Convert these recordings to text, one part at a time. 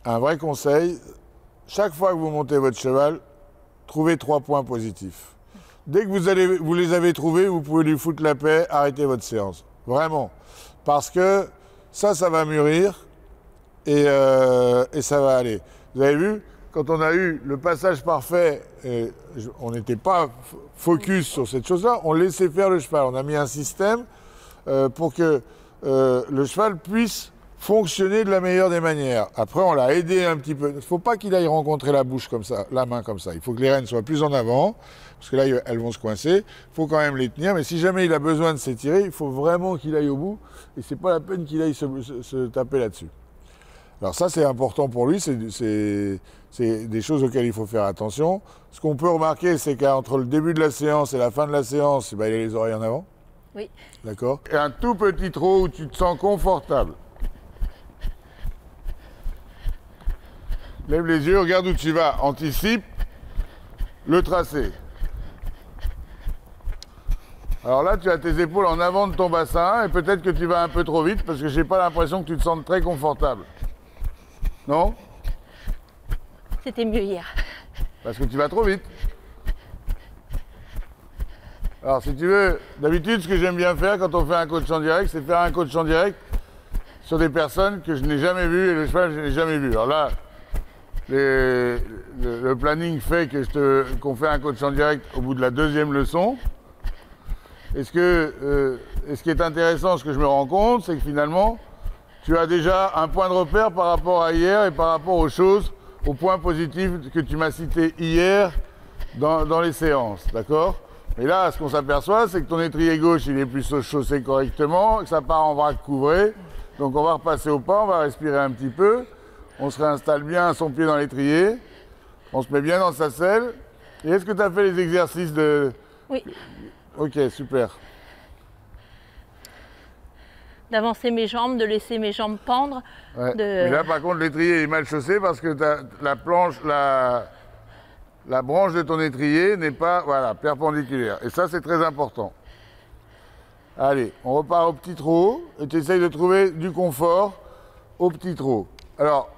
un vrai conseil, chaque fois que vous montez votre cheval, trouvez 3 points positifs. Dès que vous les avez trouvés, vous pouvez lui foutre la paix, arrêtez votre séance. Vraiment. Parce que ça va mûrir et ça va aller. Vous avez vu, quand on a eu le passage parfait, on n'était pas focus sur cette chose-là, on laissait faire le cheval. On a mis un système pour que le cheval puisse fonctionner de la meilleure des manières. Après, on l'a aidé un petit peu. Il ne faut pas qu'il aille rencontrer la bouche comme ça, la main comme ça. Il faut que les rênes soient plus en avant, parce que là, elles vont se coincer. Il faut quand même les tenir, mais si jamais il a besoin de s'étirer, il faut vraiment qu'il aille au bout, et c'est pas la peine qu'il aille se taper là-dessus. Alors ça, c'est important pour lui, c'est des choses auxquelles il faut faire attention. Ce qu'on peut remarquer, c'est qu'entre le début de la séance et la fin de la séance, il a les oreilles en avant. Oui. D'accord. Et un tout petit trot où tu te sens confortable. Lève les yeux, regarde où tu vas, anticipe le tracé. Alors là, tu as tes épaules en avant de ton bassin et peut-être que tu vas un peu trop vite parce que j'ai pas l'impression que tu te sentes très confortable. Non? C'était mieux hier. Parce que tu vas trop vite. Alors si tu veux, d'habitude, ce que j'aime bien faire quand on fait un coach en direct, c'est faire un coach en direct sur des personnes que je n'ai jamais vues et le cheval, je n'ai jamais vu. Alors là, le planning fait que qu'on fait un coach en direct au bout de la 2e leçon. Et ce qui est intéressant, ce que je me rends compte, c'est que finalement, tu as déjà un point de repère par rapport à hier et par rapport aux choses, aux points positifs que tu m'as cités hier dans les séances, d'accord? Et là, ce qu'on s'aperçoit, c'est que ton étrier gauche, il est plus chaussé correctement, que ça part en vrac couvré. Donc on va repasser au pas, on va respirer un petit peu. On se réinstalle bien son pied dans l'étrier. On se met bien dans sa selle. Et est-ce que tu as fait les exercices de... Oui. Ok, super. D'avancer mes jambes, de laisser mes jambes pendre. Ouais. Mais là, par contre, l'étrier est mal chaussé parce que la branche de ton étrier n'est pas perpendiculaire. Et ça, c'est très important. Allez, on repart au petit trot et tu essayes de trouver du confort au petit trot. Alors,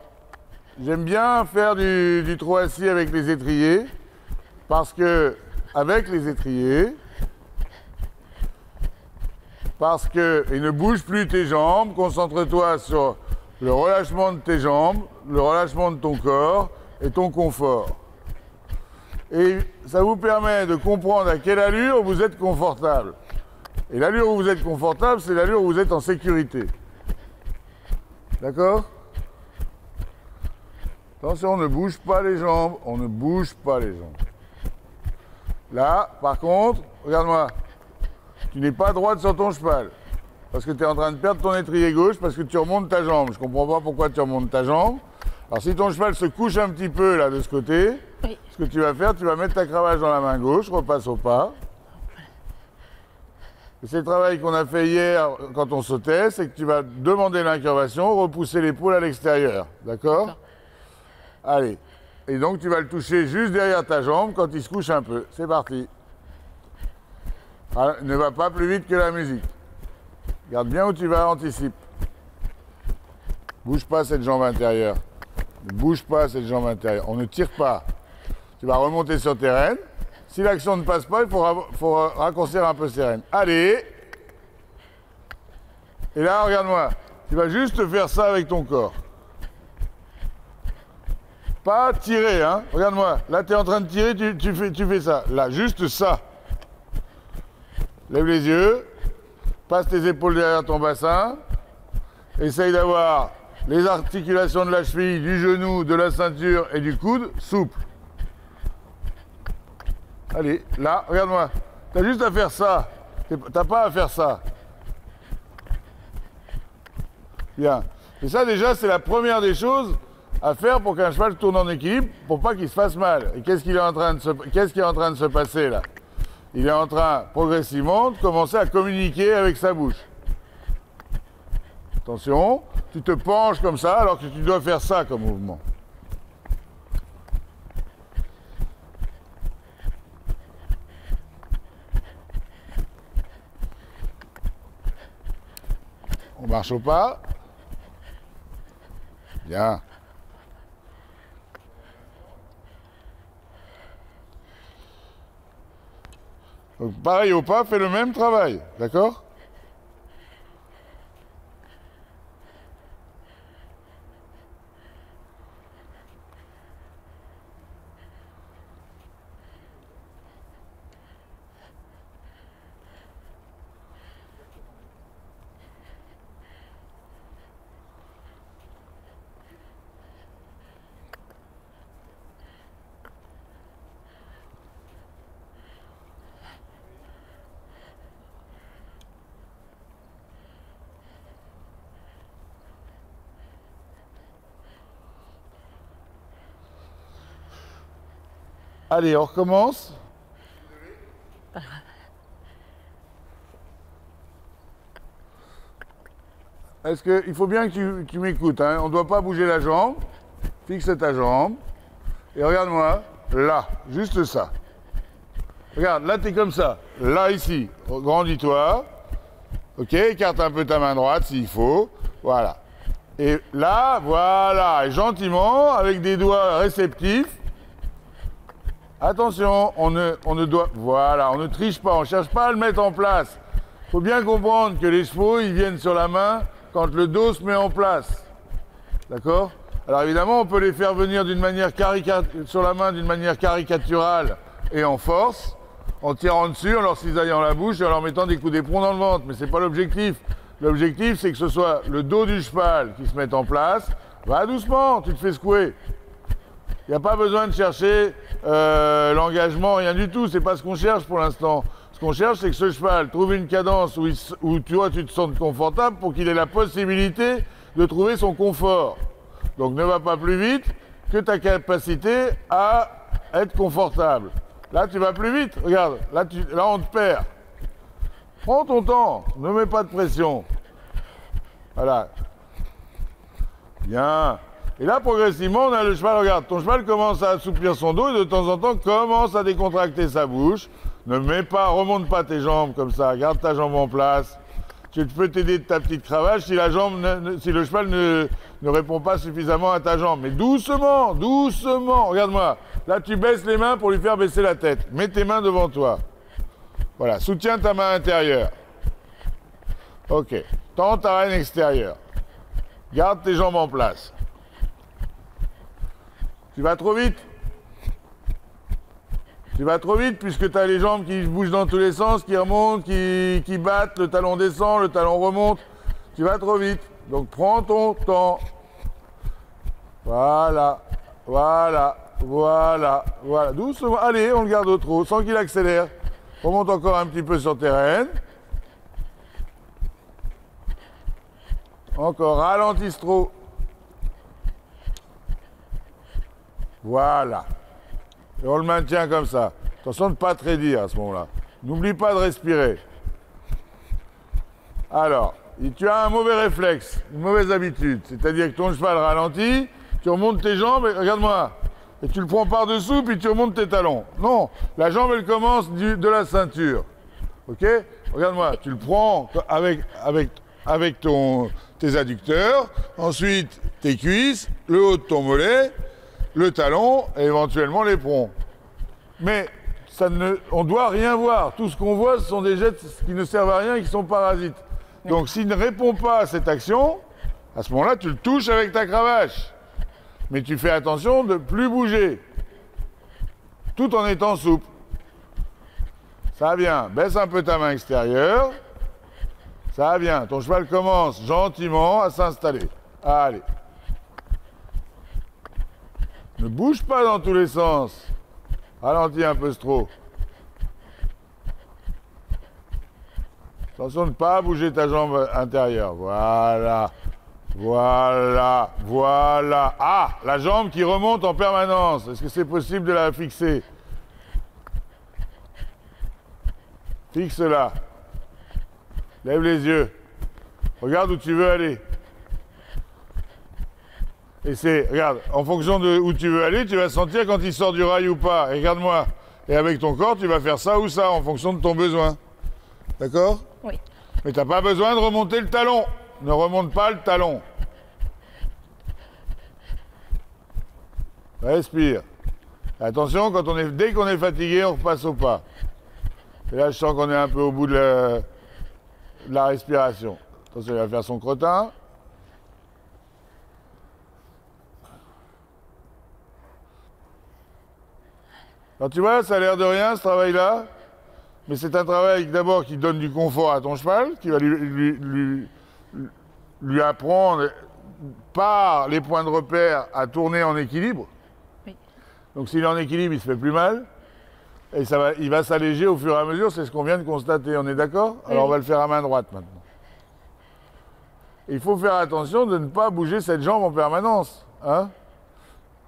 j'aime bien faire du trot assis avec les étriers parce que, avec les étriers, et ne bouge plus tes jambes, concentre-toi sur le relâchement de tes jambes, le relâchement de ton corps et ton confort. Et ça vous permet de comprendre à quelle allure vous êtes confortable. Et l'allure où vous êtes confortable, c'est l'allure où vous êtes en sécurité. D'accord? Attention, on ne bouge pas les jambes, on ne bouge pas les jambes. Là, par contre, regarde-moi, tu n'es pas droite sur ton cheval, parce que tu es en train de perdre ton étrier gauche, parce que tu remontes ta jambe. Je ne comprends pas pourquoi tu remontes ta jambe. Alors si ton cheval se couche un petit peu là de ce côté, oui. Ce que tu vas faire, tu vas mettre ta cravache dans la main gauche, repasse au pas. Et c'est le travail qu'on a fait hier quand on sautait, c'est que tu vas demander l'incurvation, repousser l'épaule à l'extérieur. D'accord? Allez. Et donc tu vas le toucher juste derrière ta jambe quand il se couche un peu. C'est parti. Alors, ne va pas plus vite que la musique. Regarde bien où tu vas, anticipe. Bouge pas cette jambe intérieure. Ne bouge pas cette jambe intérieure. On ne tire pas. Tu vas remonter sur tes rênes. Si l'action ne passe pas, il faut raccourcir un peu ses rênes. Allez. Et là, regarde-moi. Tu vas juste faire ça avec ton corps. Pas tirer, hein. Regarde-moi. Là, tu es en train de tirer, tu fais ça. Là, juste ça. Lève les yeux. Passe tes épaules derrière ton bassin. Essaye d'avoir les articulations de la cheville, du genou, de la ceinture et du coude souples. Allez, là, regarde-moi. T'as juste à faire ça. T'as pas à faire ça. Bien. Et ça, déjà, c'est la première des choses à faire pour qu'un cheval tourne en équilibre, pour pas qu'il se fasse mal. Et qu'est-ce qui est en train de se passer, là? Il est en train, progressivement, de commencer à communiquer avec sa bouche. Attention, tu te penches comme ça, alors que tu dois faire ça comme mouvement. On marche au pas. Bien. Donc pareil au pas, fais le même travail, d'accord? Allez, on recommence. Est-ce que, il faut bien que tu m'écoutes, hein. On ne doit pas bouger la jambe. Fixe ta jambe. Et regarde-moi, là, juste ça. Regarde, là, tu es comme ça. Là, ici, grandis-toi. Ok, écarte un peu ta main droite s'il faut. Voilà. Et là, voilà, et gentiment, avec des doigts réceptifs. Attention, on ne triche pas, on ne cherche pas à le mettre en place. Il faut bien comprendre que les chevaux, ils viennent sur la main quand le dos se met en place. D'accord? Alors évidemment, on peut les faire venir sur la main d'une manière caricaturale et en force, en tirant dessus, en leur cisaillant la bouche et en leur mettant des coups d'éperon dans le ventre. Mais ce n'est pas l'objectif. L'objectif, c'est que ce soit le dos du cheval qui se mette en place. Va doucement, tu te fais secouer. Il n'y a pas besoin de chercher l'engagement, rien du tout. C'est pas ce qu'on cherche pour l'instant. Ce qu'on cherche, c'est que ce cheval trouve une cadence où tu te sens confortable pour qu'il ait la possibilité de trouver son confort. Donc ne va pas plus vite que ta capacité à être confortable. Là, tu vas plus vite. Regarde, là on te perd. Prends ton temps, ne mets pas de pression. Voilà. Bien. Et là, progressivement, on a le cheval, regarde, ton cheval commence à assouplir son dos et de temps en temps commence à décontracter sa bouche. Remonte pas tes jambes comme ça, garde ta jambe en place. Tu peux t'aider de ta petite cravache si le cheval ne répond pas suffisamment à ta jambe. Mais doucement, doucement, regarde-moi. Là, tu baisses les mains pour lui faire baisser la tête. Mets tes mains devant toi. Voilà, soutiens ta main intérieure. Ok, tends ta reine extérieure. Garde tes jambes en place. Tu vas trop vite. Tu vas trop vite puisque tu as les jambes qui bougent dans tous les sens, qui remontent, qui battent, le talon descend, le talon remonte. Tu vas trop vite. Donc prends ton temps. Voilà, voilà, voilà, voilà. Doucement. Allez, on le garde au trot sans qu'il accélère. Remonte encore un petit peu sur tes rênes. Encore, ralentisse trop. Voilà. Et on le maintient comme ça. Attention de ne pas te raidir à ce moment-là. N'oublie pas de respirer. Alors, tu as un mauvais réflexe, une mauvaise habitude. C'est-à-dire que ton cheval ralentit, tu remontes tes jambes, et regarde-moi. Et tu le prends par-dessous, puis tu remontes tes talons. Non, la jambe, elle commence de la ceinture. Ok? Regarde-moi, tu le prends avec tes adducteurs, ensuite tes cuisses, le haut de ton mollet, le talon et éventuellement l'éperon. Mais on ne doit rien voir. Tout ce qu'on voit, ce sont des gestes qui ne servent à rien et qui sont parasites. Donc s'il ne répond pas à cette action, à ce moment-là, tu le touches avec ta cravache. Mais tu fais attention de ne plus bouger, tout en étant souple. Ça va bien. Baisse un peu ta main extérieure. Ça va bien. Ton cheval commence gentiment à s'installer. Allez. Ne bouge pas dans tous les sens. Ralentis un peu trop. Attention de ne pas bouger ta jambe intérieure. Voilà. Voilà. Voilà. Ah, la jambe qui remonte en permanence. Est-ce que c'est possible de la fixer? Fixe-la. Lève les yeux. Regarde où tu veux aller. Et regarde, en fonction de où tu veux aller, tu vas sentir quand il sort du rail ou pas. Et regarde-moi. Et avec ton corps, tu vas faire ça ou ça, en fonction de ton besoin. D'accord? Oui. Mais tu n'as pas besoin de remonter le talon. Ne remonte pas le talon. Respire. Attention, dès qu'on est fatigué, on repasse au pas. Et là, je sens qu'on est un peu au bout de la respiration. Attention, il va faire son crottin. Alors tu vois, ça a l'air de rien ce travail-là, mais c'est un travail d'abord qui donne du confort à ton cheval, qui va lui apprendre par les points de repère à tourner en équilibre. Oui. Donc s'il est en équilibre, il se fait plus mal. Et il va s'alléger au fur et à mesure, c'est ce qu'on vient de constater, on est d'accord? Alors on va le faire à main droite maintenant. Il faut faire attention de ne pas bouger cette jambe en permanence. Hein?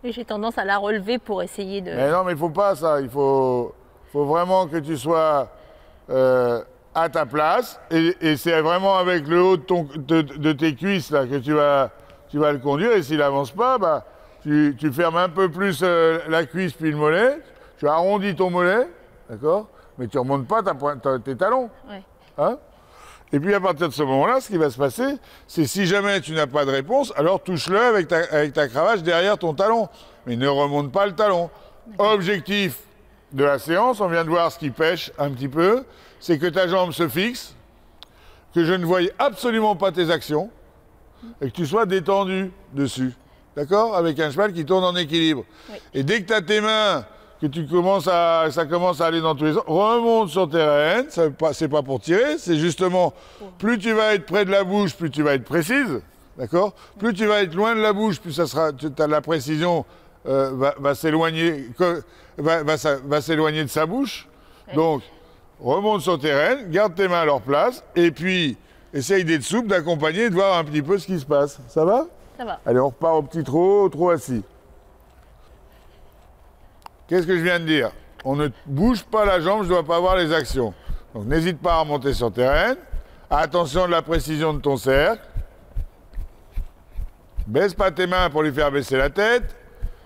Et j'ai tendance à la relever pour essayer de... Mais non, mais il ne faut pas ça. Il faut vraiment que tu sois à ta place. Et c'est vraiment avec le haut de tes cuisses là, que tu vas le conduire. Et s'il n'avance pas, bah, tu fermes un peu plus la cuisse puis le mollet. Tu arrondis ton mollet, d'accord? Mais tu ne remontes pas tes talons. Ouais. Hein? Et puis à partir de ce moment-là, ce qui va se passer, c'est si jamais tu n'as pas de réponse, alors touche-le avec ta cravache derrière ton talon. Mais ne remonte pas le talon. Objectif de la séance, on vient de voir ce qui pêche un petit peu, c'est que ta jambe se fixe, que je ne voie absolument pas tes actions, et que tu sois détendu dessus. D'accord? Avec un cheval qui tourne en équilibre. Oui. Et dès que tu as tes mains, que ça commence à aller dans tous les sens, remonte sur tes rênes, c'est pas pour tirer, c'est justement, plus tu vas être près de la bouche, plus tu vas être précise, d'accord? Plus tu vas être loin de la bouche, plus la précision va s'éloigner de sa bouche. Oui. Donc, remonte sur tes rênes, garde tes mains à leur place, et puis, essaye d'être souple, d'accompagner, de voir un petit peu ce qui se passe. Ça va? Ça va. Allez, on repart au petit trot, trop assis. Qu'est-ce que je viens de dire? On ne bouge pas la jambe, je ne dois pas voir les actions. Donc n'hésite pas à remonter sur tes rênes. Attention de la précision de ton cercle. Baisse pas tes mains pour lui faire baisser la tête.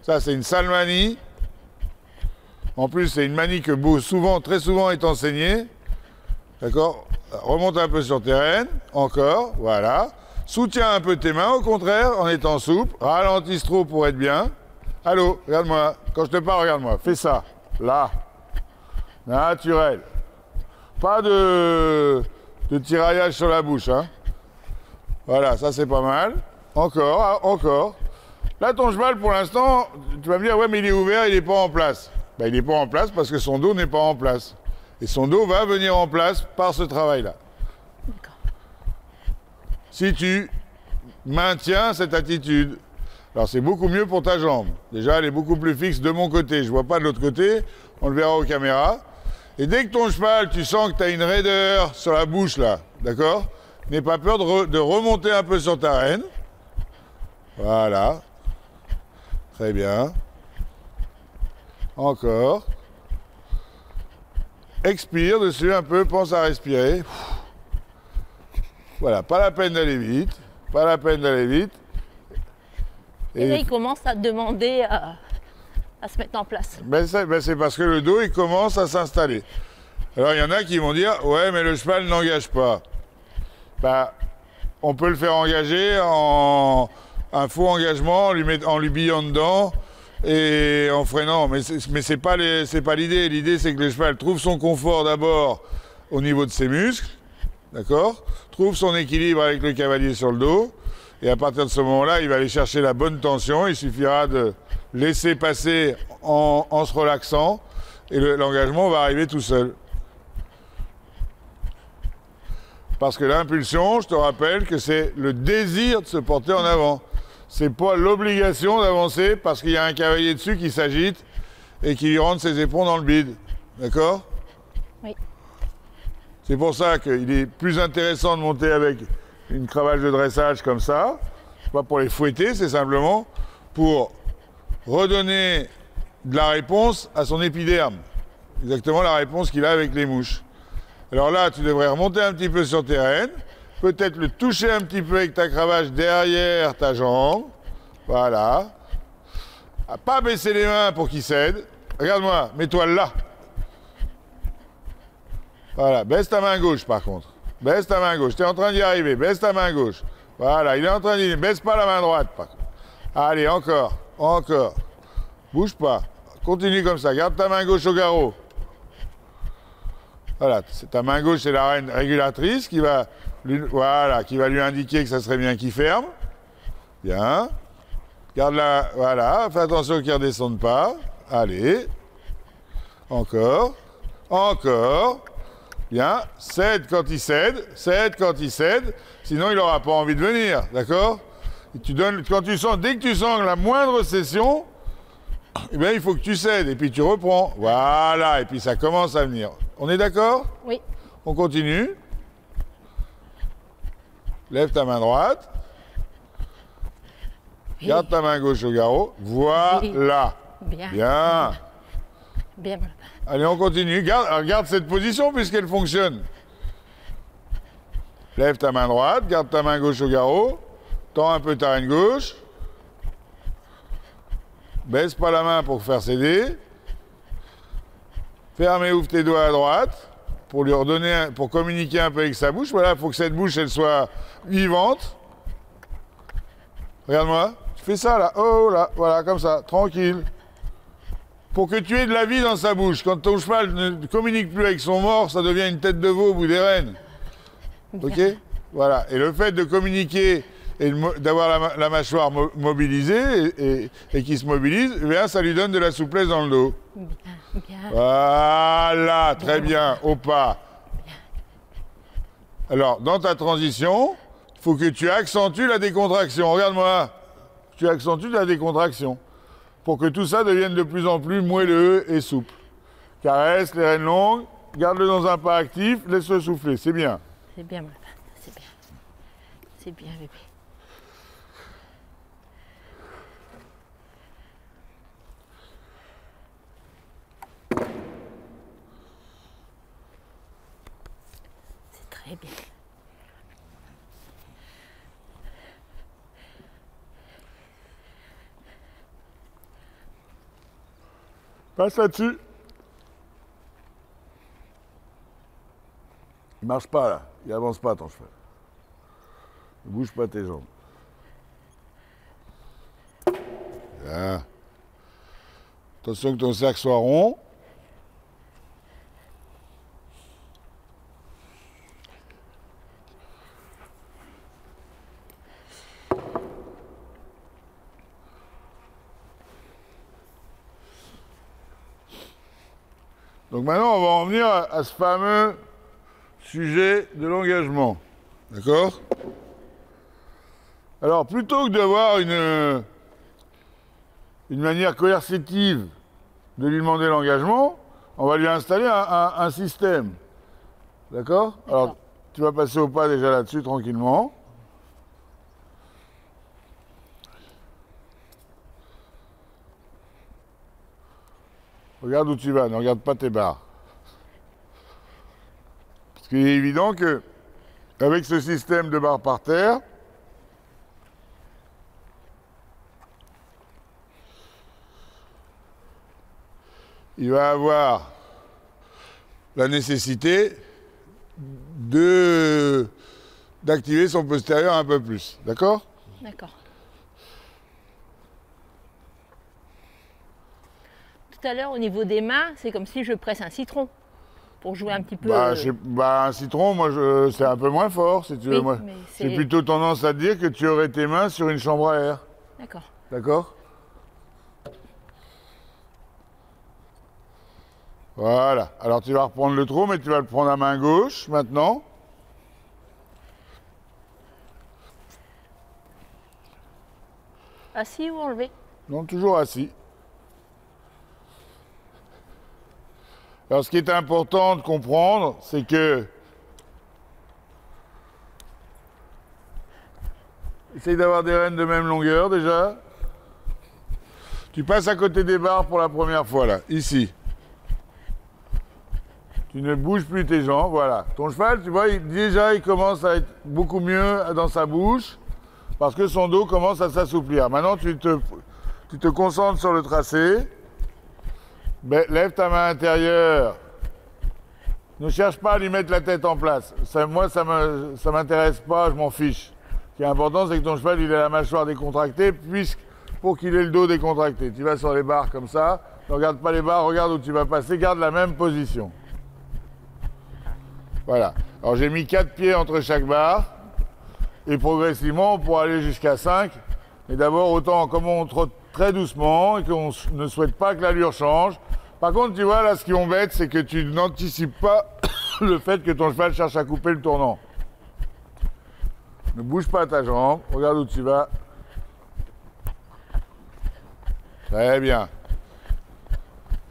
Ça, c'est une sale manie. En plus, c'est une manie que très souvent est enseignée. D'accord? Remonte un peu sur tes rênes. Encore. Voilà. Soutiens un peu tes mains, au contraire, en étant souple. Ralentis trop pour être bien. Allô, regarde-moi. Quand je te parle, regarde-moi. Fais ça. Là. Naturel. Pas de tiraillage sur la bouche. Hein. Voilà, ça c'est pas mal. Encore, encore. Là, ton cheval, pour l'instant, tu vas me dire, ouais, mais il est ouvert, il n'est pas en place. Ben, il n'est pas en place parce que son dos n'est pas en place. Et son dos va venir en place par ce travail-là. Si tu maintiens cette attitude, alors c'est beaucoup mieux pour ta jambe. Déjà, elle est beaucoup plus fixe de mon côté. Je ne vois pas de l'autre côté. On le verra aux caméras. Et dès que ton cheval, tu sens que tu as une raideur sur la bouche, là, d'accord? N'aie pas peur de remonter un peu sur ta rêne. Voilà. Très bien. Encore. Expire dessus un peu, pense à respirer. Voilà, pas la peine d'aller vite. Pas la peine d'aller vite. Et là, il commence à demander à se mettre en place. C'est parce que le dos, il commence à s'installer. Alors, il y en a qui vont dire, ouais, mais le cheval n'engage pas. Bah, on peut le faire engager en un faux engagement, en lui billant dedans et en freinant. Mais c'est pas l'idée. L'idée, c'est que le cheval trouve son confort d'abord au niveau de ses muscles, d'accord? Trouve son équilibre avec le cavalier sur le dos. Et à partir de ce moment-là, il va aller chercher la bonne tension. Il suffira de laisser passer en se relaxant. Et l'engagement va arriver tout seul. Parce que l'impulsion, je te rappelle que c'est le désir de se porter en avant. C'est pas l'obligation d'avancer parce qu'il y a un cavalier dessus qui s'agite et qui lui rentre ses éperons dans le bide. D'accord? Oui. C'est pour ça qu'il est plus intéressant de monter avec une cravache de dressage comme ça. Pas pour les fouetter, c'est simplement pour redonner de la réponse à son épiderme. Exactement la réponse qu'il a avec les mouches. Alors là, tu devrais remonter un petit peu sur tes rênes, peut-être le toucher un petit peu avec ta cravache derrière ta jambe. Voilà. À pas baisser les mains pour qu'il cède. Regarde-moi, mets-toi là. Voilà, baisse ta main gauche par contre. Baisse ta main gauche, tu es en train d'y arriver, baisse ta main gauche. Voilà, il est en train d'y aller, baisse pas la main droite par contre. Allez, encore, encore. Bouge pas, continue comme ça, garde ta main gauche au garrot. Voilà, ta main gauche, c'est la régulatrice qui va, qui va lui indiquer que ça serait bien qu'il ferme. Bien. Garde-la, voilà, fais attention qu'il ne redescende pas. Allez. Encore. Encore. Bien. Cède quand il cède. Cède quand il cède. Sinon, il n'aura pas envie de venir. D'accord? Tu donnes, quand tu sens, dès que tu sens la moindre cession, eh bien, il faut que tu cèdes. Et puis tu reprends. Voilà. Et puis ça commence à venir. On est d'accord? Oui. On continue. Lève ta main droite. Oui. Garde ta main gauche au garrot. Voilà. Bien. Bien. Bien. Allez, on continue. Garde cette position puisqu'elle fonctionne. Lève ta main droite. Garde ta main gauche au garrot. Tends un peu ta reine gauche. Baisse pas la main pour faire céder. Ferme et ouvre tes doigts à droite pour lui redonner, pour communiquer un peu avec sa bouche. Voilà, il faut que cette bouche, elle soit vivante. Regarde-moi. Tu fais ça, là. Oh, là. Voilà, comme ça. Tranquille. Pour que tu aies de la vie dans sa bouche. Quand ton cheval ne communique plus avec son mors, ça devient une tête de veau au bout des rênes. Ok? Voilà. Et le fait de communiquer et d'avoir la mâchoire mobilisée et qui se mobilise, eh bien, ça lui donne de la souplesse dans le dos. Bien. Bien. Voilà. Très bien. Au pas. Alors, dans ta transition, il faut que tu accentues la décontraction. Regarde-moi. Tu accentues la décontraction pour que tout ça devienne de plus en plus moelleux et souple. Caresse les rênes longues, garde-le dans un pas actif, laisse-le souffler, c'est bien. C'est bien, c'est bien. C'est bien, bébé. C'est très bien. Passe là-dessus. Il marche pas là, il avance pas ton cheval. Ne bouge pas tes jambes. Là. Attention que ton cercle soit rond. Donc maintenant, on va en venir à ce fameux sujet de l'engagement. D'accord? Alors, plutôt que d'avoir une manière coercitive de lui demander l'engagement, on va lui installer un système. D'accord? Alors, tu vas passer au pas déjà là-dessus tranquillement. Regarde où tu vas, ne regarde pas tes barres. Parce qu'il est évident que, avec ce système de barres par terre, il va avoir la nécessité d'activer son postérieur un peu plus. D'accord? D'accord. Tout à l'heure, au niveau des mains, c'est comme si je presse un citron pour jouer un petit peu. Un citron, moi, c'est un peu moins fort, si tu veux. Moi, j'ai plutôt tendance à te dire que tu aurais tes mains sur une chambre à air. D'accord. D'accord? Voilà. Alors, tu vas reprendre le trot, mais tu vas le prendre à main gauche, maintenant. Assis ou enlevé? Non, toujours assis. Alors, ce qui est important de comprendre, c'est que... Essaye d'avoir des rênes de même longueur, déjà. Tu passes à côté des barres pour la première fois, là, ici. Tu ne bouges plus tes jambes, voilà. Ton cheval, tu vois, déjà, il commence à être beaucoup mieux dans sa bouche, parce que son dos commence à s'assouplir. Maintenant, tu te concentres sur le tracé. Lève ta main intérieure. Ne cherche pas à lui mettre la tête en place. Moi, ça m'intéresse pas, je m'en fiche. Ce qui est important, c'est que ton cheval, il ait la mâchoire décontractée, pour qu'il ait le dos décontracté. Tu vas sur les barres comme ça. Ne regarde pas les barres, regarde où tu vas passer. Garde la même position. Voilà. Alors j'ai mis 4 pieds entre chaque barre. Et progressivement, on pourra aller jusqu'à 5. Mais d'abord, autant comme on trotte très doucement et qu'on ne souhaite pas que l'allure change. Par contre, tu vois, là, ce qui m'embête, c'est que tu n'anticipes pas le fait que ton cheval cherche à couper le tournant. Ne bouge pas ta jambe. Regarde où tu vas. Très bien.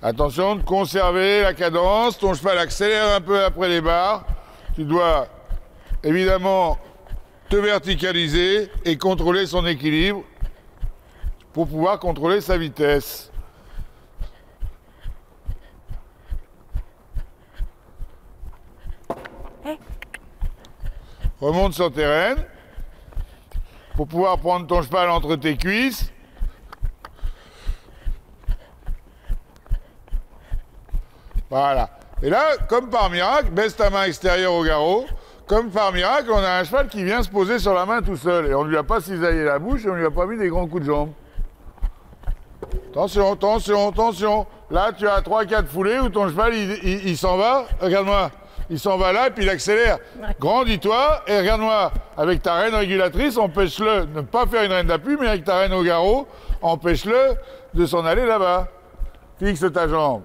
Attention de conserver la cadence. Ton cheval accélère un peu après les barres. Tu dois évidemment te verticaliser et contrôler son équilibre pour pouvoir contrôler sa vitesse. Remonte sur tes rênes pour pouvoir prendre ton cheval entre tes cuisses. Voilà. Et là, comme par miracle, baisse ta main extérieure au garrot. Comme par miracle, on a un cheval qui vient se poser sur la main tout seul. Et on ne lui a pas cisaillé la bouche et on ne lui a pas mis des grands coups de jambe. Attention, attention, attention. Là, tu as 3-4 foulées où ton cheval, il s'en va. Regarde-moi. Il s'en va là et puis il accélère. Ouais. Grandis-toi et regarde-moi. Avec ta reine régulatrice, empêche-le de ne pas faire une reine d'appui, mais avec ta reine au garrot, empêche-le de s'en aller là-bas. Fixe ta jambe.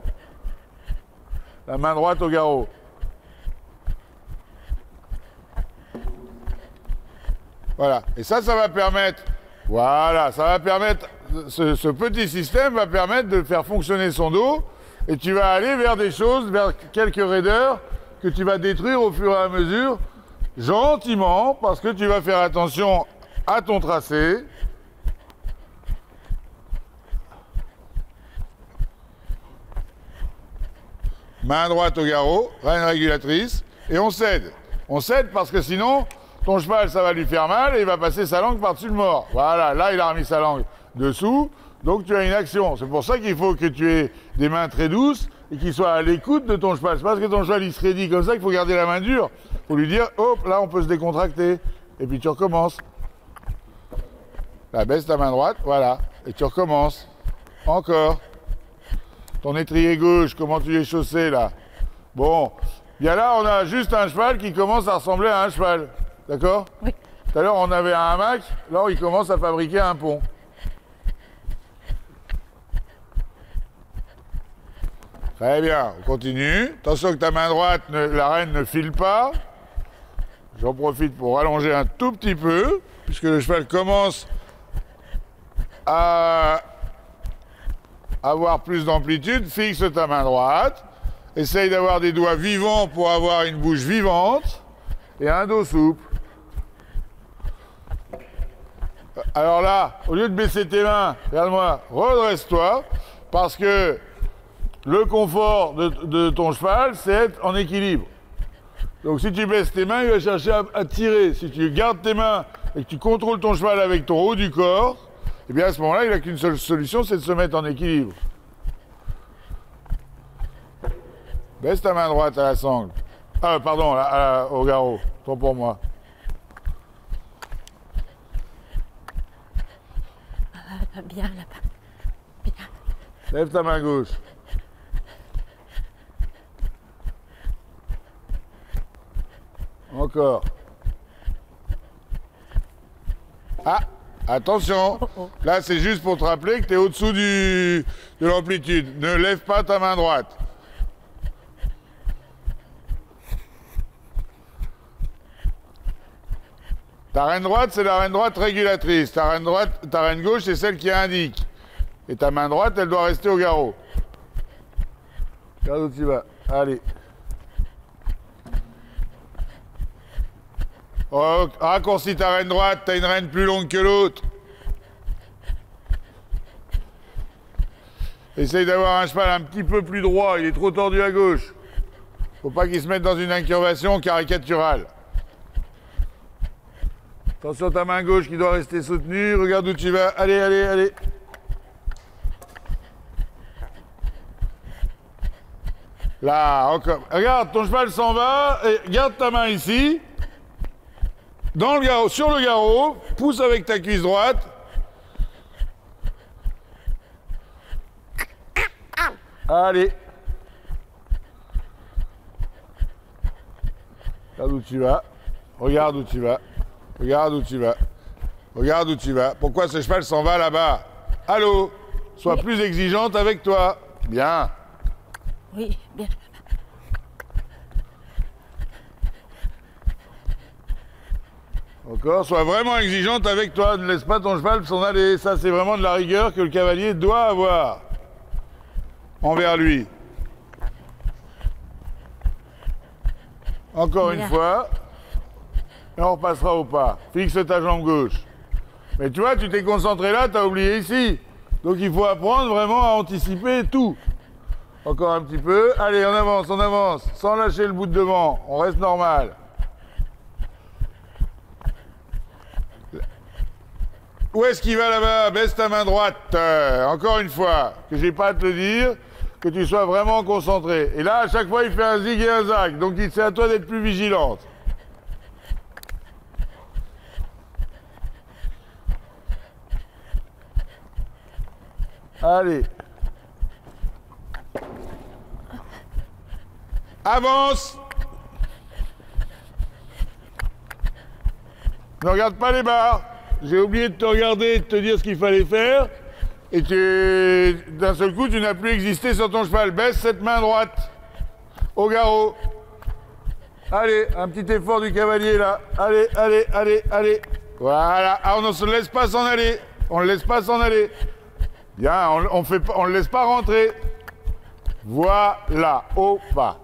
La main droite au garrot. Voilà. Et ça va permettre... Voilà, ça va permettre... Ce petit système va permettre de faire fonctionner son dos et tu vas aller vers des choses, vers quelques raideurs que tu vas détruire au fur et à mesure, gentiment, parce que tu vas faire attention à ton tracé. Main droite au garrot, reine régulatrice, et on cède. On cède parce que sinon, ton cheval, ça va lui faire mal et il va passer sa langue par-dessus le mort. Voilà, là, il a remis sa langue dessous, donc tu as une action. C'est pour ça qu'il faut que tu aies des mains très douces et qu'il soit à l'écoute de ton cheval. C'est parce que ton cheval, il se raidit comme ça qu'il faut garder la main dure. Il faut lui dire, hop, là, on peut se décontracter. Et puis tu recommences. Là, baisse ta main droite, voilà. Et tu recommences. Encore. Ton étrier gauche, comment tu es chaussé, là? Bon. Bien là, on a juste un cheval qui commence à ressembler à un cheval. D'accord? Oui. Tout à l'heure, on avait un hamac. Là, il commence à fabriquer un pont. Très bien, on continue. Attention que ta main droite, la reine ne file pas. J'en profite pour rallonger un tout petit peu, puisque le cheval commence à avoir plus d'amplitude. Fixe ta main droite. Essaye d'avoir des doigts vivants pour avoir une bouche vivante et un dos souple. Alors là, au lieu de baisser tes mains, regarde-moi, redresse-toi, parce que le confort de ton cheval, c'est être en équilibre. Donc si tu baisses tes mains, il va chercher à tirer. Si tu gardes tes mains et que tu contrôles ton cheval avec ton haut du corps, eh bien à ce moment-là, il n'a qu'une seule solution, c'est de se mettre en équilibre. Baisse ta main droite à la sangle. Ah, pardon, au garrot. Tant pour moi. Bien là-bas. Bien. Lève ta main gauche. Encore. Ah, attention. Là, c'est juste pour te rappeler que tu es au-dessous de l'amplitude. Ne lève pas ta main droite. Ta reine droite, c'est la reine droite régulatrice. Ta reine gauche, c'est celle qui indique. Et ta main droite, elle doit rester au garrot. Regarde où tu vas. Allez. Oh, raccourcis ta reine droite, t'as une reine plus longue que l'autre. Essaye d'avoir un cheval un petit peu plus droit, il est trop tordu à gauche. Faut pas qu'il se mette dans une incurvation caricaturale. Attention ta main gauche qui doit rester soutenue, regarde où tu vas, allez, allez, allez. Là, encore. Regarde, ton cheval s'en va, et garde ta main ici. Dans le garrot, sur le garrot, pousse avec ta cuisse droite. Allez. Regarde où tu vas. Regarde où tu vas. Regarde où tu vas. Regarde où tu vas. Pourquoi ce cheval s'en va là-bas? Allô? Sois plus exigeante avec toi. Bien. Oui, bien. Encore, sois vraiment exigeante avec toi. Ne laisse pas ton cheval s'en aller. Ça, c'est vraiment de la rigueur que le cavalier doit avoir envers lui. Encore une fois. Et on repassera au pas. Fixe ta jambe gauche. Mais tu vois, tu t'es concentré là, tu as oublié ici. Donc il faut apprendre vraiment à anticiper tout. Encore un petit peu. Allez, on avance, sans lâcher le bout de devant. On reste normal. Où est-ce qu'il va là-bas? Baisse ta main droite. Encore une fois, que j'ai pas à te le dire, que tu sois vraiment concentré. Et là, à chaque fois, il fait un zig et un zag. Donc c'est à toi d'être plus vigilante. Allez. Avance. Ne regarde pas les barres. J'ai oublié de te regarder et de te dire ce qu'il fallait faire. Et d'un seul coup, tu n'as plus existé sur ton cheval. Baisse cette main droite. Au garrot. Allez, un petit effort du cavalier là. Allez, allez, allez, allez. Voilà. Ah, on ne se laisse pas s'en aller. On ne le laisse pas s'en aller. Bien, on ne le laisse pas rentrer. Voilà, au pas.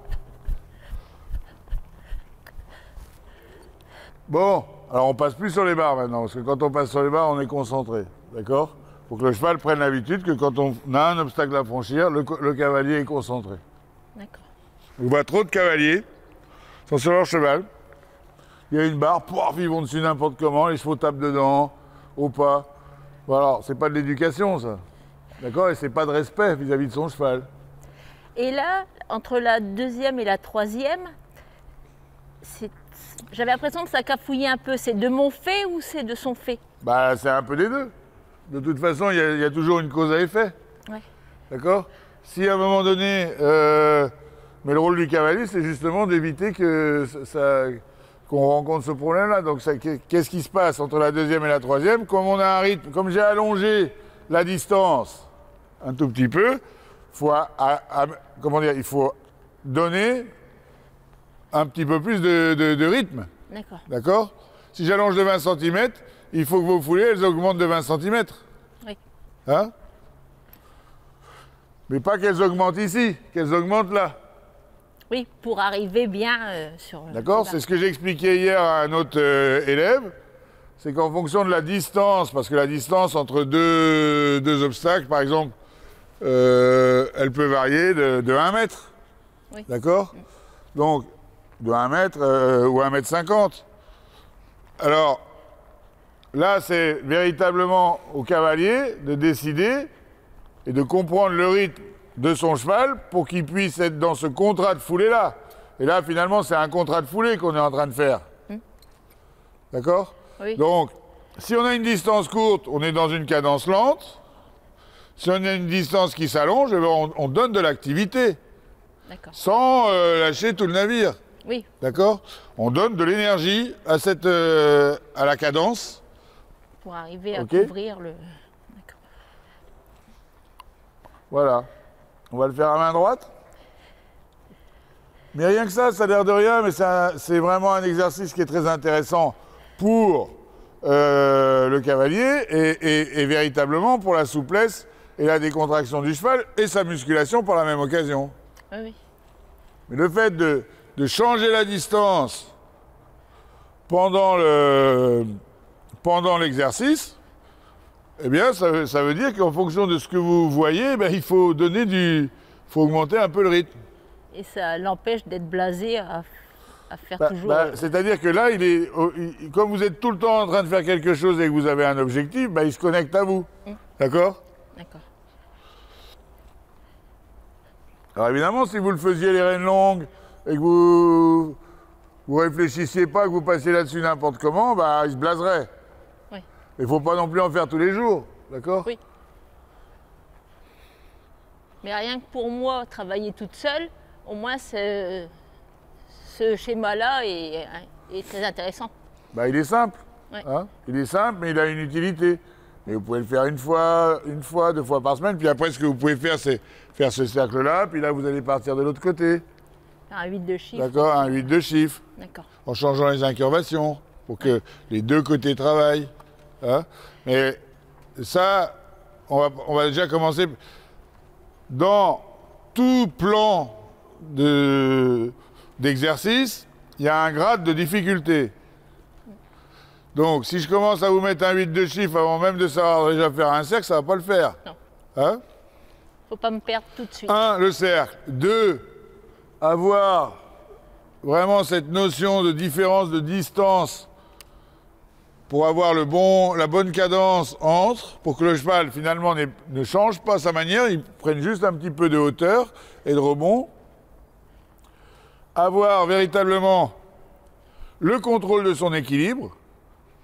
Bon, alors on passe plus sur les barres maintenant, parce que quand on passe sur les barres, on est concentré, d'accord? Pour que le cheval prenne l'habitude que quand on a un obstacle à franchir, le cavalier est concentré. D'accord. On voit trop de cavaliers sont sur leur cheval. Il y a une barre, pouf, ils vont dessus n'importe comment, les chevaux tapent dedans, au pas. Voilà, c'est pas de l'éducation ça. D'accord? Et c'est pas de respect vis-à-vis de son cheval. Et là, entre la deuxième et la troisième, j'avais l'impression que ça cafouillait un peu. C'est de mon fait ou c'est de son fait? Bah, c'est un peu des deux. De toute façon, il y a toujours une cause à effet. Ouais. D'accord? Si à un moment donné, mais le rôle du cavalier, c'est justement d'éviter qu'on rencontre ce problème-là. Donc, qu'est-ce qui se passe entre la deuxième et la troisième? Comme on a un rythme, comme j'ai allongé la distance un tout petit peu, comment dire, il faut donner un petit peu plus de rythme. D'accord. D'accord? Si j'allonge de 20 cm, il faut que vos foulées, elles augmentent de 20 cm. Oui. Hein? Mais pas qu'elles augmentent ici, qu'elles augmentent là. Oui, pour arriver bien sur... D'accord? C'est ce que j'ai expliqué hier à un autre élève. C'est qu'en fonction de la distance, parce que la distance entre deux obstacles, par exemple, elle peut varier de 1 mètre. Oui. D'accord? Donc, de 1 mètre ou 1,50 m. Alors, là, c'est véritablement au cavalier de décider et de comprendre le rythme de son cheval pour qu'il puisse être dans ce contrat de foulée-là. Et là, finalement, c'est un contrat de foulée qu'on est en train de faire. D'accord? Oui. Donc, si on a une distance courte, on est dans une cadence lente. Si on a une distance qui s'allonge, on donne de l'activité. D'accord. Sans lâcher tout le navire. Oui. D'accord? On donne de l'énergie à la cadence. Pour arriver à couvrir le... D'accord. Voilà. On va le faire à main droite. Mais rien que ça a l'air de rien, mais c'est vraiment un exercice qui est très intéressant pour le cavalier et véritablement pour la souplesse et la décontraction du cheval et sa musculation par la même occasion. Oui, oui. Mais le fait de changer la distance pendant l'exercice, eh bien, ça veut dire qu'en fonction de ce que vous voyez, ben, il faut augmenter un peu le rythme. Et ça l'empêche d'être blasé à faire toujours... C'est-à-dire que là, comme vous êtes tout le temps en train de faire quelque chose et que vous avez un objectif, ben, il se connecte à vous. D'accord? D'accord. Alors évidemment, si vous le faisiez les rênes longues et que vous réfléchissiez pas, que vous passiez là-dessus n'importe comment, bah, il se blaserait. Oui. Il ne faut pas non plus en faire tous les jours, d'accord? Oui. Mais rien que pour moi, travailler toute seule, au moins ce schéma-là est très intéressant. Bah, il est simple. Ouais. Hein, il est simple, mais il a une utilité. Et vous pouvez le faire une fois, 2 fois par semaine. Puis après, ce que vous pouvez faire, c'est faire ce cercle-là. Puis là, vous allez partir de l'autre côté. Un 8 de chiffre. D'accord, un 8 de chiffre. D'accord. En changeant les incurvations pour que les deux côtés travaillent. Hein. Mais ça, on va déjà commencer. Dans tout plan d'exercice, il y a un grade de difficulté. Donc, si je commence à vous mettre un 8 de chiffre avant même de savoir déjà faire un cercle, ça ne va pas le faire. Non. Hein? Faut pas me perdre tout de suite. 1, le cercle. 2, avoir vraiment cette notion de différence de distance pour avoir la bonne cadence entre, pour que le cheval finalement ne change pas sa manière, il prenne juste un petit peu de hauteur et de rebond. Avoir véritablement le contrôle de son équilibre,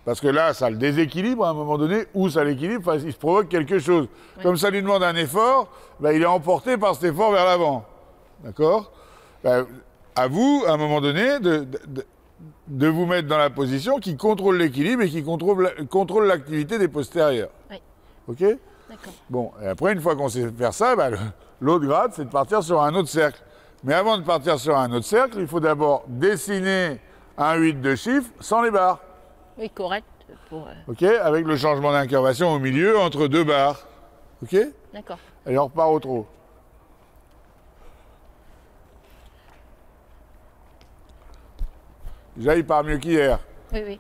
parce que là, ça le déséquilibre à un moment donné, ou ça l'équilibre, enfin, il se provoque quelque chose. Oui. Comme ça lui demande un effort, ben, il est emporté par cet effort vers l'avant. D'accord? Ben, à vous, à un moment donné, de vous mettre dans la position qui contrôle l'équilibre et qui contrôle l'activité des postérieurs. Oui. OK? D'accord. Bon, et après, une fois qu'on sait faire ça, ben, l'autre grade, c'est de partir sur un autre cercle. Mais avant de partir sur un autre cercle, il faut d'abord dessiner un 8 de chiffre sans les barres. Oui, correct. OK, avec le changement d'incurvation au milieu entre 2 barres. OK? D'accord. Allez, on repart au trot. Déjà, il part mieux qu'hier. Oui, oui.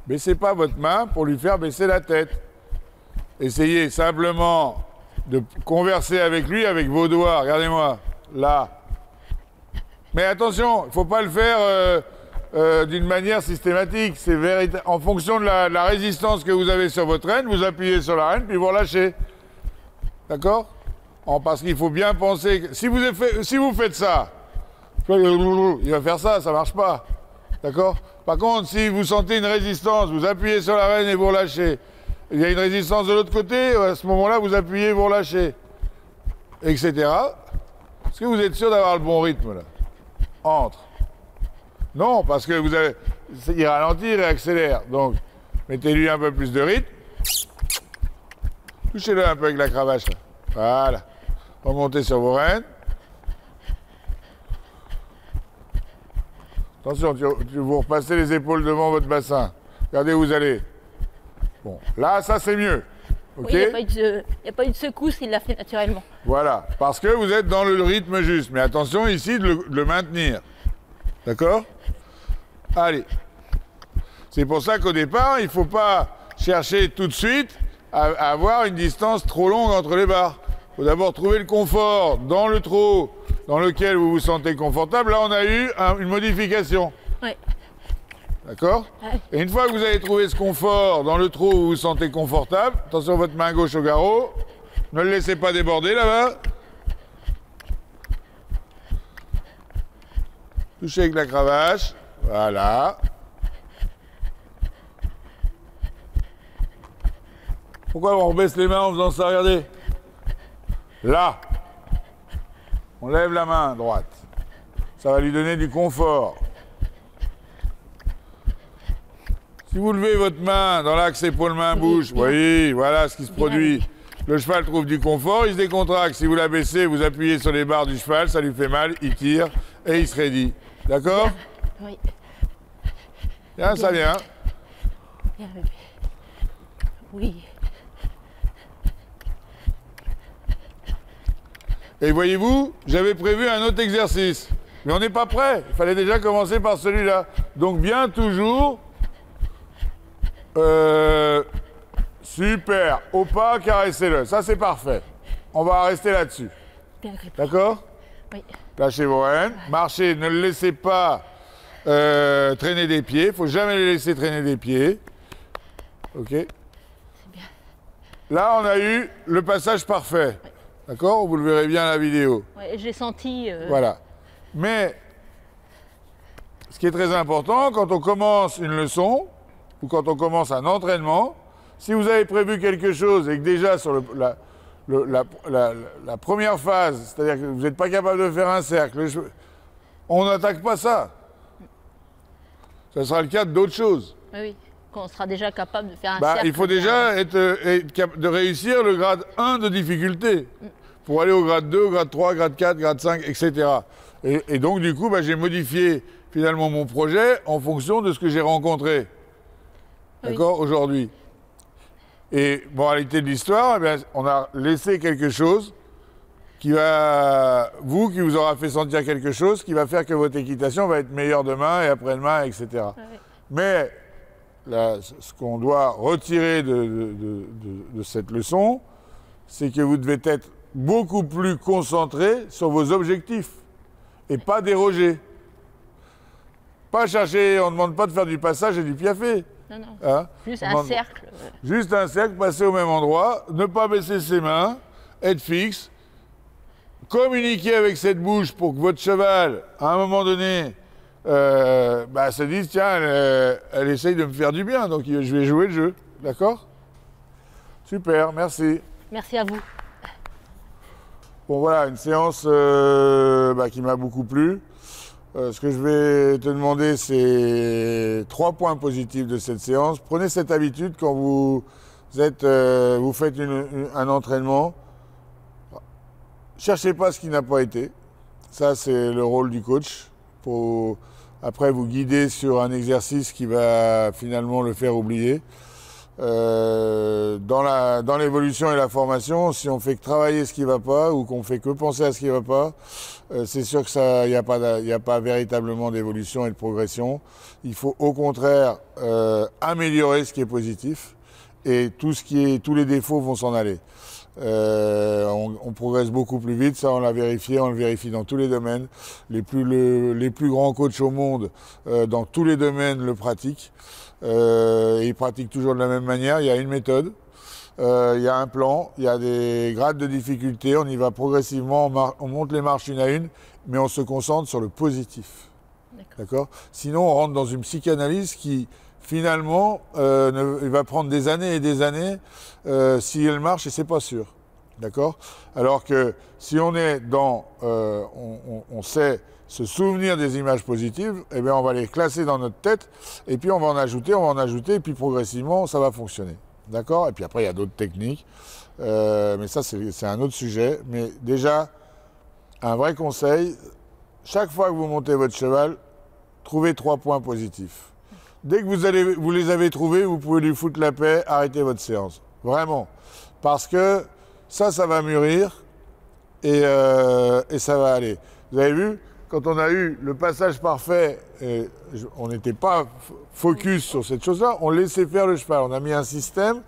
Baissez pas votre main pour lui faire baisser la tête. Essayez simplement de converser avec lui avec vos doigts. Regardez-moi, là. Mais attention, il ne faut pas le faire d'une manière systématique. C'est en fonction de la résistance que vous avez sur votre rêne, vous appuyez sur la rêne, puis vous relâchez. D'accord? Parce qu'il faut bien penser que si vous faites ça, il va faire ça, ça ne marche pas. D'accord? Par contre, si vous sentez une résistance, vous appuyez sur la rêne et vous relâchez. Il y a une résistance de l'autre côté, à ce moment-là, vous appuyez, vous relâchez. Etc. Est-ce que vous êtes sûr d'avoir le bon rythme, là? Entre. Non, parce que il ralentit, il réaccélère. Donc, mettez-lui un peu plus de rythme. Touchez-le un peu avec la cravache, là. Voilà. Remontez sur vos rênes. Attention, vous repassez les épaules devant votre bassin. Regardez où vous allez. Bon, là, ça c'est mieux. Okay? Oui, il n'y a pas eu de secousse, il l'a fait naturellement. Voilà, parce que vous êtes dans le rythme juste. Mais attention ici de le maintenir. D'accord? Allez. C'est pour ça qu'au départ, il ne faut pas chercher tout de suite à avoir une distance trop longue entre les barres. Il faut d'abord trouver le confort dans le trot dans lequel vous vous sentez confortable. Là, on a eu une modification. Oui. D'accord? Ouais. Et une fois que vous avez trouvé ce confort dans le trot où vous vous sentez confortable, attention votre main gauche au garrot, ne le laissez pas déborder là-bas. Touchez avec la cravache. Voilà. Pourquoi on rebaisse les mains en faisant ça? Regardez. Là. On lève la main droite. Ça va lui donner du confort. Si vous levez votre main dans l'axe épaule-main-bouche, voyez, voilà ce qui se produit. Le cheval trouve du confort, il se décontracte. Si vous la baissez, vous appuyez sur les barres du cheval, ça lui fait mal, il tire et il se raidit. D'accord? Oui. Bien, ça vient. Bien, bébé. Oui. Et voyez-vous, j'avais prévu un autre exercice. Mais on n'est pas prêt. Il fallait déjà commencer par celui-là. Donc bien toujours... super. Au pas, caressez-le. Ça, c'est parfait. On va rester là-dessus. D'accord? Oui. Lâchez vos rênes. Marchez. Ne le laissez pas traîner des pieds. Il ne faut jamais les laisser traîner des pieds. OK? C'est bien. Là, on a eu le passage parfait. Oui. D'accord? Vous le verrez bien à la vidéo. Oui, j'ai senti... Voilà. Mais, ce qui est très important, quand on commence une leçon, ou quand on commence un entraînement, si vous avez prévu quelque chose et que déjà sur la première phase, c'est-à-dire que vous n'êtes pas capable de faire un cercle, on n'attaque pas ça. Ça sera le cas d'autres choses. Oui, oui. Quand on sera déjà capable de faire un cercle. Il faut déjà être capable de réussir le grade 1 de difficulté pour aller au grade 2, au grade 3, grade 4, grade 5, etc. Et donc, du coup, j'ai modifié finalement mon projet en fonction de ce que j'ai rencontré. D'accord, aujourd'hui. Et moralité de l'histoire, on a laissé quelque chose qui vous aura fait sentir quelque chose qui va faire que votre équitation va être meilleure demain et après-demain, etc. Oui. Mais ce qu'on doit retirer de cette leçon, c'est que vous devez être beaucoup plus concentré sur vos objectifs et pas déroger. Pas chercher, on ne demande pas de faire du passage et du piafé. Non, non. Hein? Juste un cercle. Juste un cercle, passer au même endroit, ne pas baisser ses mains, être fixe, communiquer avec cette bouche pour que votre cheval, à un moment donné, se dise, tiens, elle essaye de me faire du bien, donc je vais jouer le jeu. D'accord? Super, merci. Merci à vous. Bon, voilà, une séance qui m'a beaucoup plu. Ce que je vais te demander, c'est 3 points positifs de cette séance. Prenez cette habitude quand vous faites un entraînement. Cherchez pas ce qui n'a pas été. Ça, c'est le rôle du coach. Pour après vous guider sur un exercice qui va finalement le faire oublier. Dans l'évolution et la formation, si on fait que travailler ce qui ne va pas ou qu'on fait que penser à ce qui ne va pas, c'est sûr que y a pas véritablement d'évolution et de progression. Il faut au contraire améliorer ce qui est positif et tous les défauts vont s'en aller. On progresse beaucoup plus vite, ça on l'a vérifié, on le vérifie dans tous les domaines. Les plus grands coachs au monde, dans tous les domaines, le pratiquent. Ils pratiquent toujours de la même manière, il y a une méthode, il y a un plan, il y a des grades de difficulté, on y va progressivement, on monte les marches une à une, mais on se concentre sur le positif. D'accord ? Sinon on rentre dans une psychanalyse qui finalement va prendre des années et des années si elle marche et c'est pas sûr. D'accord ? Alors que si on est dans, on sait se souvenir des images positives, eh bien on va les classer dans notre tête et puis on va en ajouter, et puis progressivement ça va fonctionner. D'accord ? Et puis après il y a d'autres techniques, mais ça c'est un autre sujet. Mais déjà, un vrai conseil, chaque fois que vous montez votre cheval, trouvez 3 points positifs. Dès que vous les avez trouvés, vous pouvez lui foutre la paix, arrêtez votre séance. Vraiment. Parce que ça va mûrir et ça va aller. Vous avez vu ? Quand on a eu le passage parfait, on n'était pas focus sur cette chose-là, on laissait faire le cheval. On a mis un système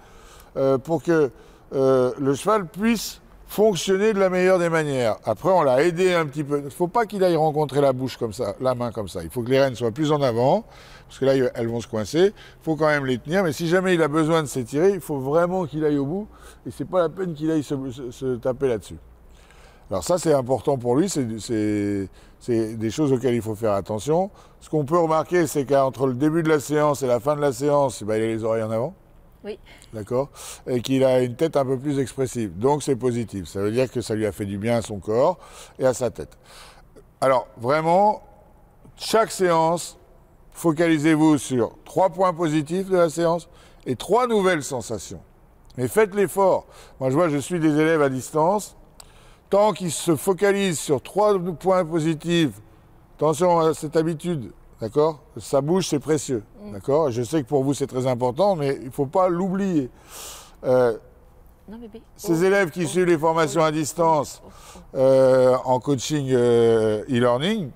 pour que le cheval puisse fonctionner de la meilleure des manières. Après, on l'a aidé un petit peu. Il ne faut pas qu'il aille rencontrer la bouche comme ça, la main comme ça. Il faut que les rênes soient plus en avant, parce que là, elles vont se coincer. Il faut quand même les tenir, mais si jamais il a besoin de s'étirer, il faut vraiment qu'il aille au bout, et c'est pas la peine qu'il aille se taper là-dessus. Alors ça, c'est important pour lui, c'est des choses auxquelles il faut faire attention. Ce qu'on peut remarquer, c'est qu'entre le début de la séance et la fin de la séance, il a les oreilles en avant. Oui. D'accord ? Et qu'il a une tête un peu plus expressive. Donc c'est positif. Ça veut dire que ça lui a fait du bien à son corps et à sa tête. Alors vraiment, chaque séance, focalisez-vous sur 3 points positifs de la séance et 3 nouvelles sensations. Mais faites l'effort. Moi, je suis des élèves à distance. Tant qu'ils se focalisent sur 3 points positifs, attention à cette habitude, d'accord ? Ça bouge, c'est précieux, d'accord ? Je sais que pour vous c'est très important, mais il ne faut pas l'oublier. Ces élèves qui suivent les formations à distance en coaching e-learning,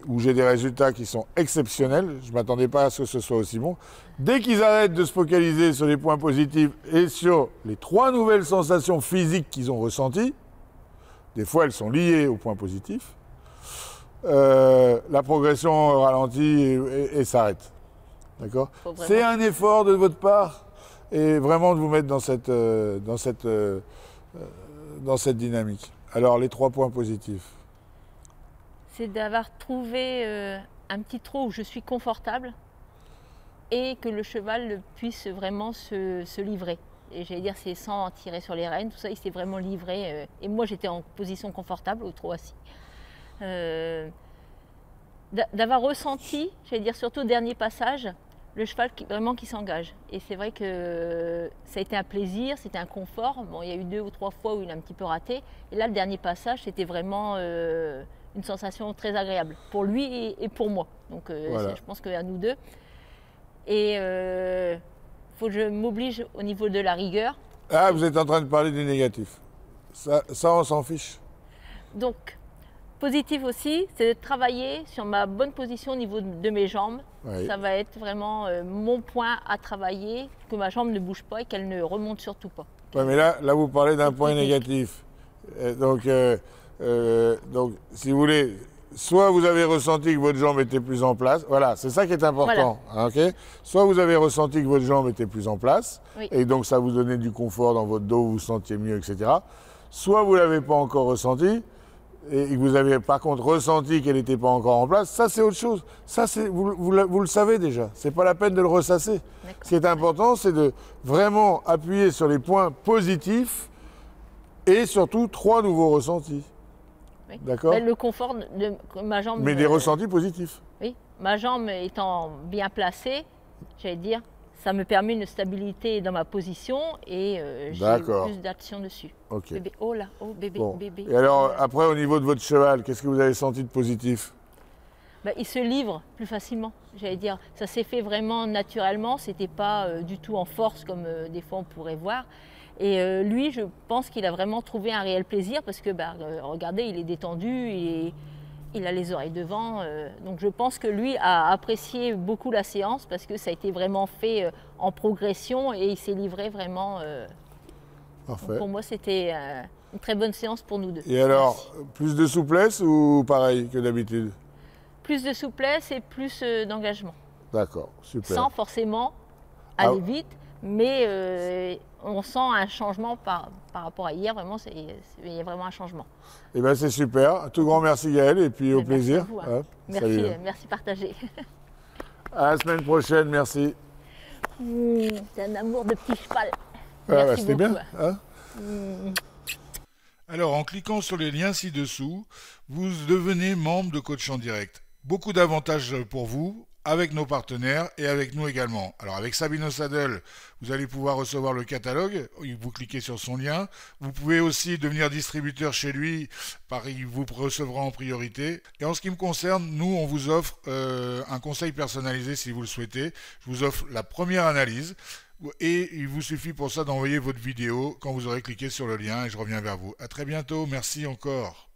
où j'ai des résultats qui sont exceptionnels, je ne m'attendais pas à ce que ce soit aussi bon, dès qu'ils arrêtent de se focaliser sur les points positifs et sur les 3 nouvelles sensations physiques qu'ils ont ressenties, des fois, elles sont liées aux points positifs. La progression ralentit et s'arrête. D'accord ? C'est un effort de votre part et vraiment de vous mettre dans cette dynamique. Alors, les 3 points positifs. C'est d'avoir trouvé un petit trot où je suis confortable et que le cheval puisse vraiment se livrer. et j'allais dire c'est sans tirer sur les rênes, tout ça, il s'est vraiment livré. Et moi j'étais en position confortable ou trop assis. D'avoir ressenti, j'allais dire surtout au dernier passage, le cheval vraiment qui s'engage. Et c'est vrai que ça a été un plaisir, c'était un confort. Bon, il y a eu 2 ou 3 fois où il a un petit peu raté. Et là, le dernier passage, c'était vraiment une sensation très agréable pour lui et pour moi. Donc voilà. Je pense qu'à nous deux. Et faut que je m'oblige au niveau de la rigueur. Ah, vous êtes en train de parler du négatif. Ça on s'en fiche. Donc, positif aussi, c'est de travailler sur ma bonne position au niveau de mes jambes. Oui. Ça va être vraiment mon point à travailler, que ma jambe ne bouge pas et qu'elle ne remonte surtout pas. Oui, mais là vous parlez d'un point négatif. Donc, si vous voulez, soit vous avez ressenti que votre jambe était plus en place, voilà, c'est ça qui est important. Voilà. Okay, soit vous avez ressenti que votre jambe était plus en place, oui. Et donc ça vous donnait du confort dans votre dos, vous vous sentiez mieux, etc. Soit vous ne l'avez pas encore ressenti, et que vous avez par contre ressenti qu'elle n'était pas encore en place, ça c'est autre chose. Ça, vous le savez déjà, c'est pas la peine de le ressasser. Ce qui est important, c'est de vraiment appuyer sur les points positifs et surtout 3 nouveaux ressentis. Oui. D'accord ? Le confort de ma jambe... Mais des ressentis positifs. Oui, ma jambe étant bien placée, j'allais dire, ça me permet une stabilité dans ma position et j'ai plus d'action dessus. Ok. Bébé, oh là, oh bébé, bon. Bébé. Et alors, après, au niveau de votre cheval, qu'est-ce que vous avez senti de positif ? Il se livre plus facilement, j'allais dire. Ça s'est fait vraiment naturellement, c'était pas du tout en force comme des fois on pourrait voir. Et lui, je pense qu'il a vraiment trouvé un réel plaisir parce que, regardez, il est détendu, il a les oreilles devant. Donc je pense que lui a apprécié beaucoup la séance parce que ça a été vraiment fait en progression et il s'est livré vraiment. Parfait. Pour moi, c'était une très bonne séance pour nous deux. Et alors, plus de souplesse ou pareil que d'habitude ? Plus de souplesse et plus d'engagement. D'accord, super. Sans forcément aller vite, mais on sent un changement par rapport à hier. Vraiment, il y a vraiment un changement. Eh bien, c'est super. Un tout grand merci Gaëlle et puis au plaisir. Vous, hein. Merci, merci partagé. À la semaine prochaine, merci. C'est un amour de petit cheval. Ah, c'était bien. Hein Alors, en cliquant sur les liens ci-dessous, vous devenez membre de Coach en Direct. Beaucoup d'avantages pour vous, avec nos partenaires et avec nous également. Alors avec Sabino Saddle, vous allez pouvoir recevoir le catalogue, vous cliquez sur son lien. Vous pouvez aussi devenir distributeur chez lui, il vous recevra en priorité. Et en ce qui me concerne, nous on vous offre un conseil personnalisé si vous le souhaitez. Je vous offre la première analyse et il vous suffit pour ça d'envoyer votre vidéo quand vous aurez cliqué sur le lien et je reviens vers vous. À très bientôt, merci encore.